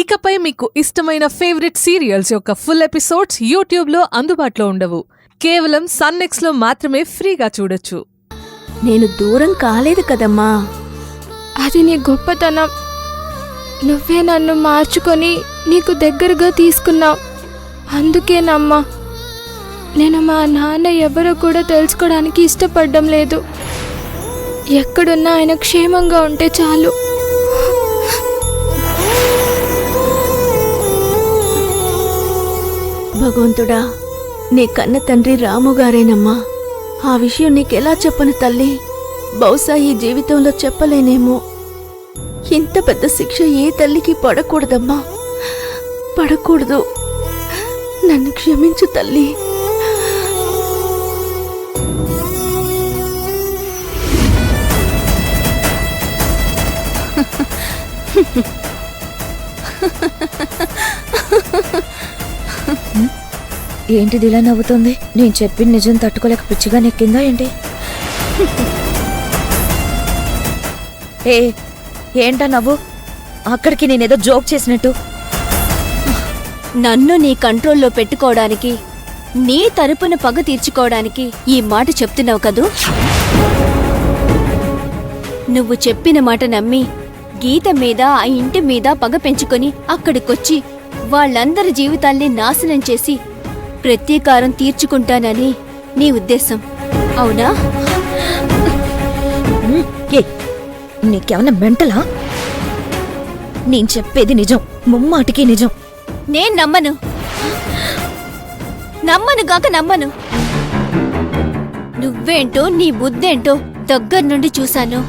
ఇకపై మీకు ఇష్టమైన ఫేవరెట్ సీరియల్స్ యొక్క ఫుల్ ఎపిసోడ్స్ యూట్యూబ్లో అందుబాటులో ఉండవు. కేవలం సన్నెక్స్లో మాత్రమే ఫ్రీగా చూడొచ్చు. నేను దూరం కాలేదు కదమ్మా. అది నీ గొప్పతనం. నువ్వే నన్ను మార్చుకొని నీకు దగ్గరగా తీసుకున్నావు. అందుకేనమ్మా నేను మా నాన్న ఎవరో కూడా తెలుసుకోవడానికి ఇష్టపడడం లేదు. ఎక్కడున్నా ఆయన క్షేమంగా ఉంటే చాలు. భగవంతుడా, నీ కన్న తండ్రి రాముగారేనమ్మా. ఆ విషయం నీకెలా చెప్పను తల్లి? బహుశా ఈ జీవితంలో చెప్పలేనేమో. ఇంత పెద్ద శిక్ష ఏ తల్లికి పడకూడదమ్మా, పడకూడదు. నన్ను క్షమించు తల్లి. ఏంటిది ఇలా నవ్వుతుంది? నేను చెప్పిన నిజం తట్టుకోలేక పిచ్చిగా నెక్కిందా ఏంటి? ఏంటా నవ్వు? అక్కడికి నేనేదో జోక్ చేసినట్టు. నన్ను నీ కంట్రోల్లో పెట్టుకోవడానికి, నీ తరపున పగ తీర్చుకోవడానికి ఈ మాట చెప్తున్నావు కదూ? నువ్వు చెప్పిన మాట నమ్మి గీత మీద, ఆ ఇంటి మీద పగ పెంచుకొని అక్కడికొచ్చి వాళ్ళందరి జీవితాల్ని నాశనం చేసి ప్రతీకారం తీర్చుకుంటానని నీ ఉద్దేశం, అవునా? నీకేమన్నా మెంటలా? నేను చెప్పేది నిజం, ముమ్మాటికి నిజం. నేను నమ్మను, నమ్మనుగాక నమ్మను. నువ్వేంటో నీ బుద్ధేంటో దగ్గర నుండి చూశాను.